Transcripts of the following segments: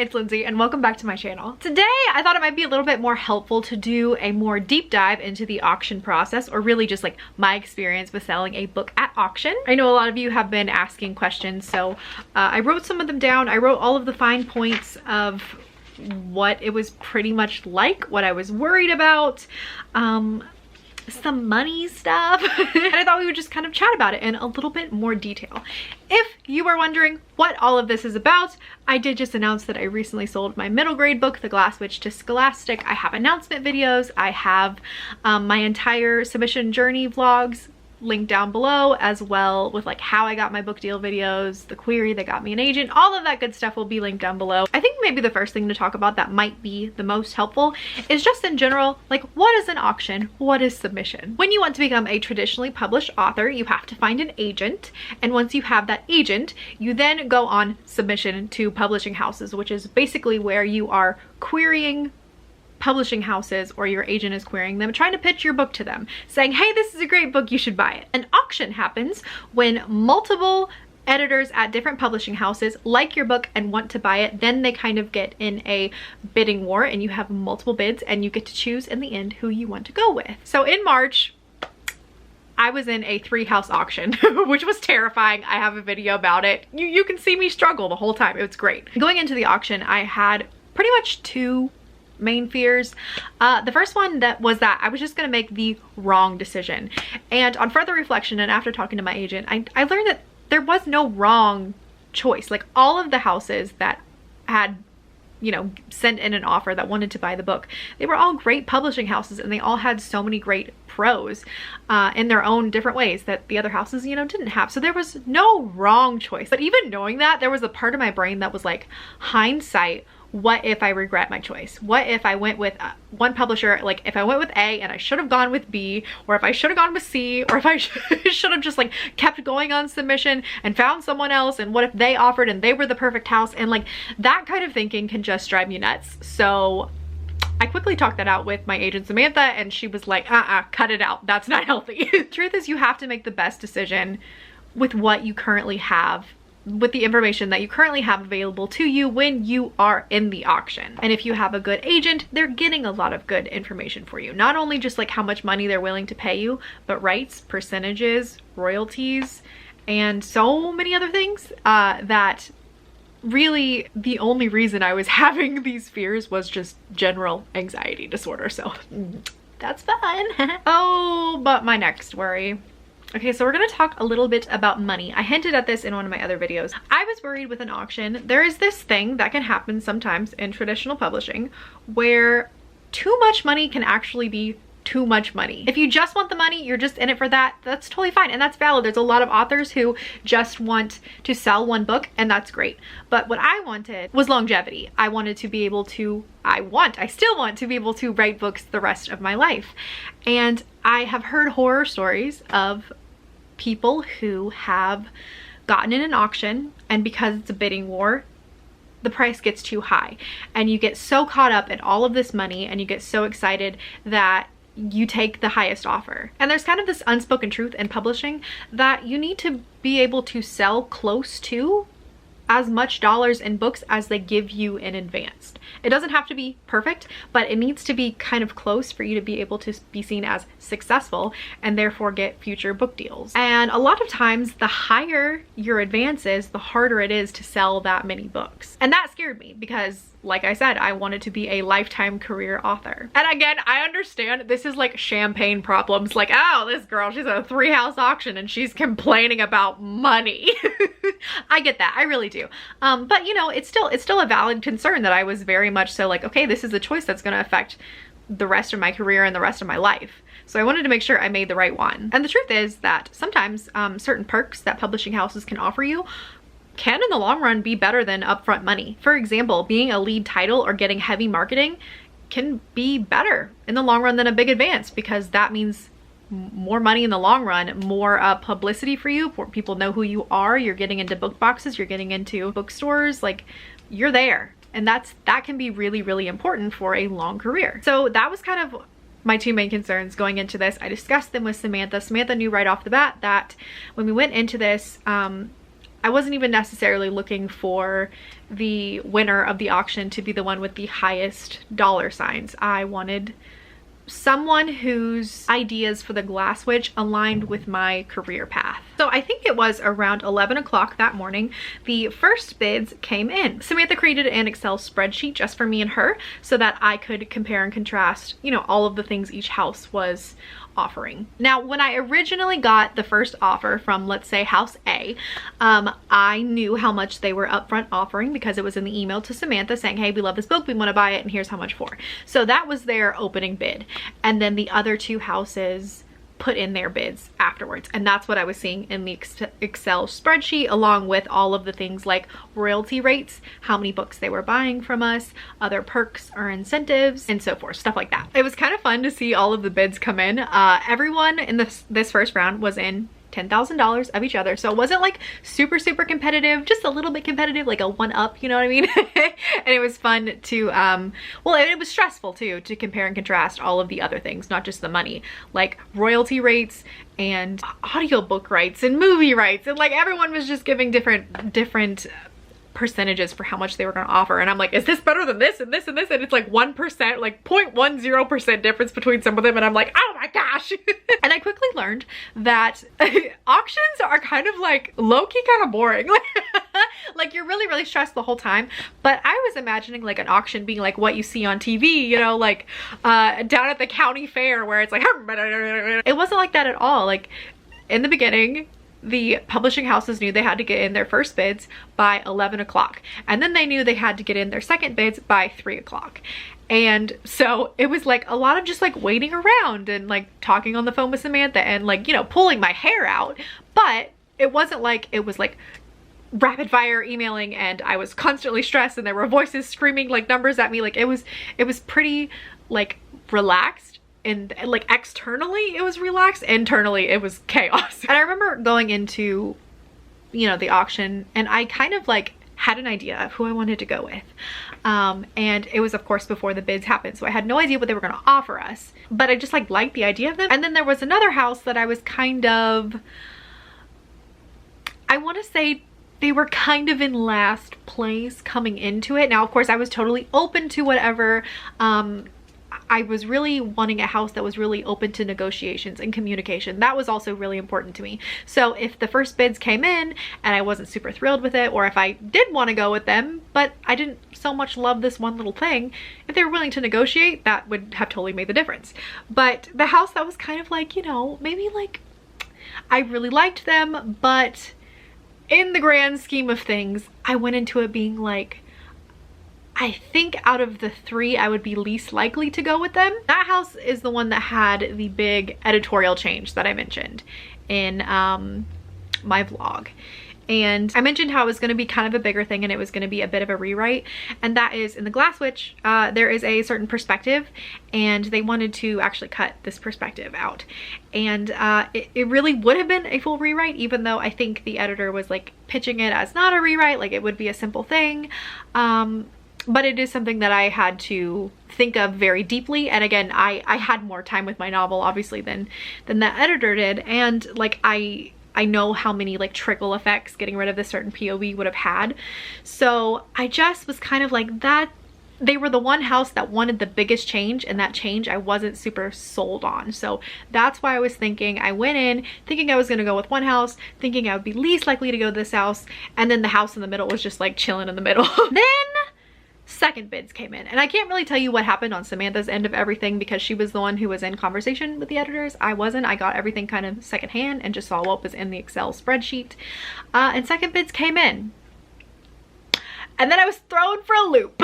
it's Lindsay and welcome back to my channel. Today I thought it might be a little bit more helpful to do a more deep dive into the auction process, or really just like my experience with selling a book at auction. I know a lot of you have been asking questions, so I wrote some of them down. I wrote all of the fine points of what it was pretty much like, what I was worried about, some money stuff, and I thought we would just kind of chat about it in a little bit more detail. If you are wondering what all of this is about, I did just announce that I recently sold my middle grade book, The Glass Witch, to Scholastic. I have announcement videos, I have my entire submission journey vlogs linked down below, as well with like how I got my book deal videos, the query that got me an agent, all of that good stuff will be linked down below. I think maybe the first thing to talk about that might be the most helpful is just in general, like, what is an auction? What is submission? When you want to become a traditionally published author, you have to find an agent, and once you have that agent, you then go on submission to publishing houses, which is basically where you are querying publishing houses, or your agent is querying them, trying to pitch your book to them, saying, hey, this is a great book, you should buy it. An auction happens when multiple editors at different publishing houses like your book and want to buy it. Then they kind of get in a bidding war and you have multiple bids and you get to choose in the end who you want to go with. So in March, I was in a 3-house auction, which was terrifying. I have a video about it. You can see me struggle the whole time. It was great. Going into the auction, I had pretty much two main fears. The first one that I was just gonna make the wrong decision, and on further reflection and after talking to my agent, I learned that there was no wrong choice. Like, all of the houses that had, you know, sent in an offer that wanted to buy the book, they were all great publishing houses, and they all had so many great pros in their own different ways that the other houses, you know, didn't have. So there was no wrong choice. But even knowing that, there was a part of my brain that was like, hindsight, what if I regret my choice? What if I went with one publisher, like if I went with A and I should have gone with B, or if I should have gone with C, or if I should have just like kept going on submission and found someone else, and what if they offered and they were the perfect house? And like, that kind of thinking can just drive me nuts. So I quickly talked that out with my agent Samantha, and she was like, cut it out, that's not healthy. The truth is, you have to make the best decision with what you currently have, with the information that you currently have available to you when you are in the auction. And if you have a good agent, they're getting a lot of good information for you. Not only just like how much money they're willing to pay you, but rights, percentages, royalties, and so many other things that really the only reason I was having these fears was just general anxiety disorder. So that's fun. Oh, but my next worry. Okay, so we're gonna talk a little bit about money. I hinted at this in one of my other videos. I was worried with an auction. There is this thing that can happen sometimes in traditional publishing where too much money can actually be too much money. If you just want the money, you're just in it for that, that's totally fine, and that's valid. There's a lot of authors who just want to sell one book, and that's great. But what I wanted was longevity. I wanted to be able to, I still want to be able to write books the rest of my life. And I have heard horror stories of people who have gotten in an auction, and because it's a bidding war, the price gets too high, and you get so caught up in all of this money and you get so excited that you take the highest offer. And there's kind of this unspoken truth in publishing that you need to be able to sell close to as much dollars in books as they give you in advance. It doesn't have to be perfect, but it needs to be kind of close for you to be able to be seen as successful and therefore get future book deals. And a lot of times, the higher your advance is, the harder it is to sell that many books. And that scared me because, like I said, I wanted to be a lifetime career author. And again, I understand this is like champagne problems. Like, oh, this girl, she's at a 3-house auction and she's complaining about money. I get that, I really do. But you know, it's still a valid concern that I was very much so like, okay, this is a choice that's gonna affect the rest of my career and the rest of my life. So I wanted to make sure I made the right one. And the truth is that sometimes certain perks that publishing houses can offer you can in the long run be better than upfront money. For example, being a lead title or getting heavy marketing can be better in the long run than a big advance, because that means more money in the long run, more publicity for you, for people know who you are, you're getting into book boxes, you're getting into bookstores, like you're there. And that can be really, really important for a long career. So that was kind of my two main concerns going into this. I discussed them with Samantha. Samantha knew right off the bat that when we went into this, I wasn't even necessarily looking for the winner of the auction to be the one with the highest dollar signs. I wanted someone whose ideas for the Glass Witch aligned with my career path. So I think it was around 11 o'clock that morning, the first bids came in. Samantha created an Excel spreadsheet just for me and her so that I could compare and contrast, you know, all of the things each house was offering. Now, when I originally got the first offer from, let's say, house A, I knew how much they were upfront offering because it was in the email to Samantha saying, hey, we love this book, we want to buy it, and here's how much for. So that was their opening bid. And then the other two houses put in their bids afterwards, and that's what I was seeing in the Excel spreadsheet, along with all of the things like royalty rates, how many books they were buying from us, other perks or incentives, and so forth, stuff like that. It was kind of fun to see all of the bids come in. Everyone in this first round was in $10,000 of each other, so it wasn't like super competitive, just a little bit competitive, like a one up, you know what I mean? And it was fun to well, it was stressful too, to compare and contrast all of the other things, not just the money, like royalty rates and audiobook rights and movie rights, and like everyone was just giving different percentages for how much they were going to offer, and I'm like, is this better than this and this and this? And it's like 1%, like 0.10% difference between some of them, and I'm like, oh my gosh. And I quickly learned that auctions are kind of like low-key kind of boring. Like you're really stressed the whole time, but I was imagining like an auction being like what you see on TV, you know, like down at the county fair where it's like it wasn't like that at all. Like in the beginning, the publishing houses knew they had to get in their first bids by 11 o'clock. And then they knew they had to get in their second bids by 3 o'clock. And so it was like a lot of just like waiting around and like talking on the phone with Samantha and like, you know, pulling my hair out. But it wasn't like it was like rapid fire emailing and I was constantly stressed and there were voices screaming like numbers at me. Like it was pretty like relaxed. And like externally it was relaxed, internally it was chaos. And I remember going into, you know, the auction, and I kind of like had an idea of who I wanted to go with. And it was of course before the bids happened, so I had no idea what they were going to offer us, but I just like liked the idea of them. And then there was another house that I was kind of, I want to say they were kind of in last place coming into it. Now of course I was totally open to whatever. I was really wanting a house that was really open to negotiations and communication. That was also really important to me. So if the first bids came in and I wasn't super thrilled with it, or if I did want to go with them, but I didn't so much love this one little thing, if they were willing to negotiate, that would have totally made the difference. But the house that was kind of like, you know, maybe like I really liked them, but in the grand scheme of things, I went into it being like, I think out of the three, I would be least likely to go with them. That house is the one that had the big editorial change that I mentioned in my vlog. And I mentioned how it was going to be kind of a bigger thing and it was going to be a bit of a rewrite. And that is in the Glass Witch, there is a certain perspective and they wanted to actually cut this perspective out. And it really would have been a full rewrite, even though I think the editor was like pitching it as not a rewrite, like it would be a simple thing. But it is something that I had to think of very deeply. And again, I had more time with my novel obviously than the editor did. And like I know how many like trickle effects getting rid of this certain POV would have had. So I just was kind of like that. They were the one house that wanted the biggest change, and that change I wasn't super sold on. So that's why I was thinking, I went in thinking I was going to go with one house, thinking I would be least likely to go to this house. And then the house in the middle was just like chilling in the middle. Then second bids came in, and I can't really tell you what happened on Samantha's end of everything because she was the one who was in conversation with the editors. I wasn't. I got everything kind of secondhand and just saw what was in the Excel spreadsheet. And second bids came in. And then I was thrown for a loop.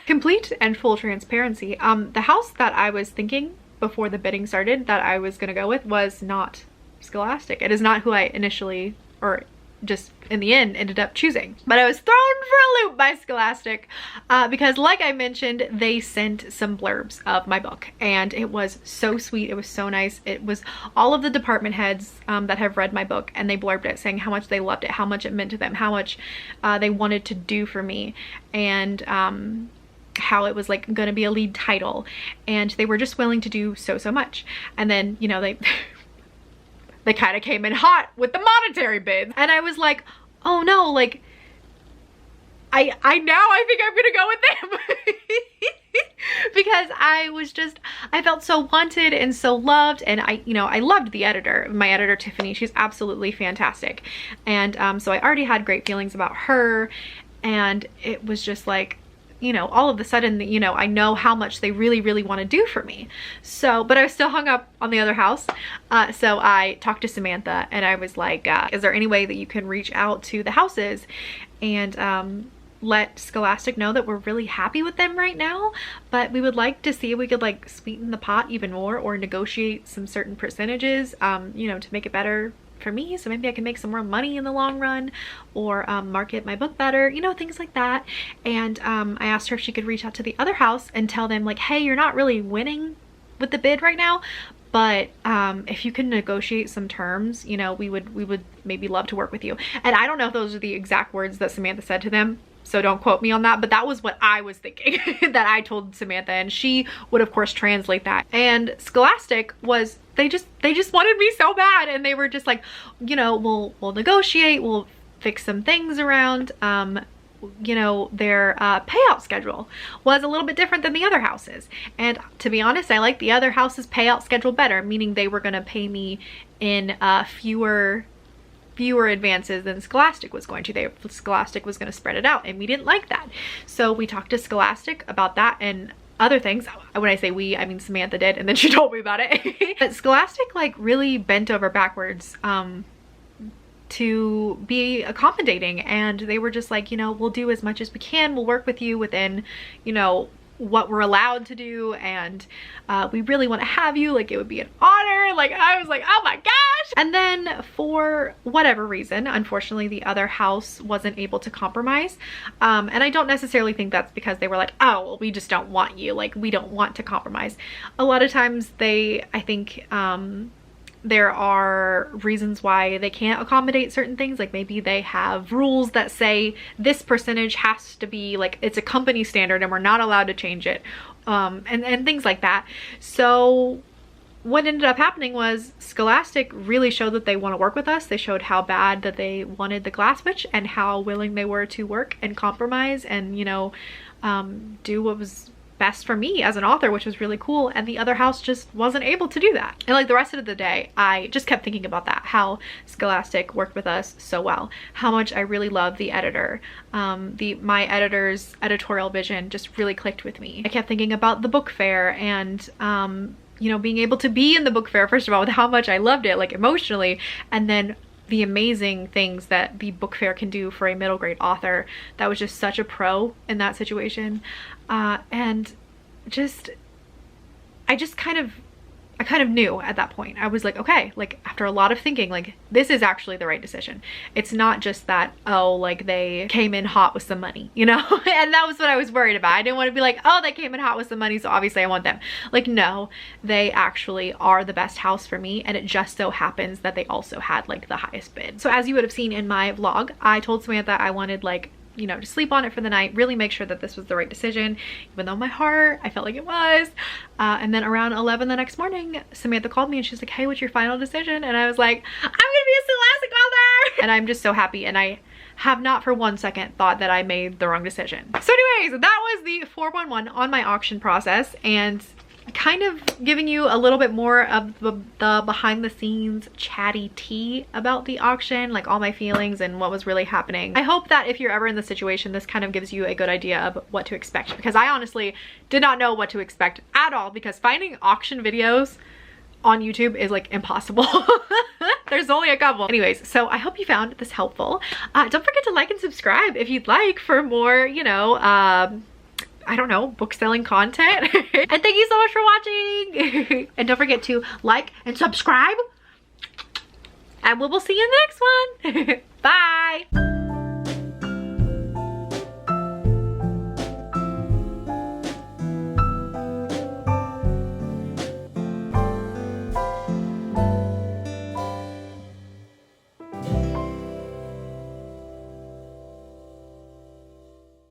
Complete and full transparency. The house that I was thinking before the bidding started that I was going to go with was not Scholastic. It is not who I initially, or just in the end, ended up choosing. But I was thrown for a loop by Scholastic because like I mentioned, they sent some blurbs of my book and it was so sweet. It was so nice. It was all of the department heads that have read my book, and they blurbed it saying how much they loved it, how much it meant to them, how much they wanted to do for me, and how it was like gonna be a lead title, and they were just willing to do so much. And then, you know, they kind of came in hot with the monetary bids, and I was like, oh no, like I think I'm gonna go with them. Because I felt so wanted and so loved, and I loved the editor, my editor Tiffany. She's absolutely fantastic. And so I already had great feelings about her, and it was just like, all of a sudden, I know how much they really, really want to do for me. So, but I was still hung up on the other house. So I talked to Samantha and I was like, is there any way that you can reach out to the houses and let Scholastic know that we're really happy with them right now, but we would like to see if we could like sweeten the pot even more or negotiate some certain percentages, to make it better for me, so maybe I can make some more money in the long run, or market my book better, things like that. And I asked her if she could reach out to the other house and tell them like, hey, you're not really winning with the bid right now, but if you can negotiate some terms, we would maybe love to work with you. And I don't know if those are the exact words that Samantha said to them, so don't quote me on that, but that was what I was thinking that I told Samantha, and she would of course translate that. And Scholastic was, they just wanted me so bad, and they were just like, we'll negotiate, we'll fix some things around. Their payout schedule was a little bit different than the other houses, and to be honest, I like the other house's payout schedule better, meaning they were going to pay me in fewer advances than Scholastic was going to. Scholastic was going to spread it out, and we didn't like that. So we talked to Scholastic about that and other things. When I say we, I mean Samantha did, and then she told me about it. But Scholastic like really bent over backwards to be accommodating, and they were just like, we'll do as much as we can, we'll work with you within what we're allowed to do, and we really want to have you, like it would be an honor. Like I was like, oh my gosh. And then for whatever reason, unfortunately the other house wasn't able to compromise, and I don't necessarily think that's because they were like, oh well, we just don't want you, like we don't want to compromise. A lot of times I think there are reasons why they can't accommodate certain things, like maybe they have rules that say this percentage has to be like, it's a company standard and we're not allowed to change it, and things like that. So what ended up happening was Scholastic really showed that they want to work with us. They showed how bad that they wanted the glass witch and how willing they were to work and compromise and do what was best for me as an author, which was really cool. And the other house just wasn't able to do that. And like the rest of the day, I just kept thinking about that, how Scholastic worked with us so well, how much I really love the editor. My editor's editorial vision just really clicked with me. I kept thinking about the book fair and being able to be in the book fair, first of all, with how much I loved it, like emotionally, and then the amazing things that the book fair can do for a middle grade author. That was just such a pro in that situation. And I kind of knew at that point. I was like, okay, like after a lot of thinking, like this is actually the right decision. It's not just that, oh, like they came in hot with some money, and that was what I was worried about. I didn't want to be like, oh, they came in hot with some money, so obviously I want them. Like, no, they actually are the best house for me, and it just so happens that they also had like the highest bid. So as you would have seen in my vlog, I told Samantha I wanted like to sleep on it for the night, really make sure that this was the right decision, even though in my heart I felt like it was. And then around 11 the next morning, Samantha called me and she's like, hey, what's your final decision? And I was like, I'm gonna be a Scholastic author! And I'm just so happy, and I have not for one second thought that I made the wrong decision. So anyways, that was the 411 on my auction process, and kind of giving you a little bit more of the behind the scenes chatty tea about the auction, like all my feelings and what was really happening. I hope that if you're ever in this situation, this kind of gives you a good idea of what to expect, because I honestly did not know what to expect at all, because finding auction videos on YouTube is like impossible. There's only a couple. Anyways, so I hope you found this helpful. Don't forget to like and subscribe if you'd like for more, I don't know, book selling content. And thank you so much for watching. And don't forget to like and subscribe. And we will see you in the next one. Bye.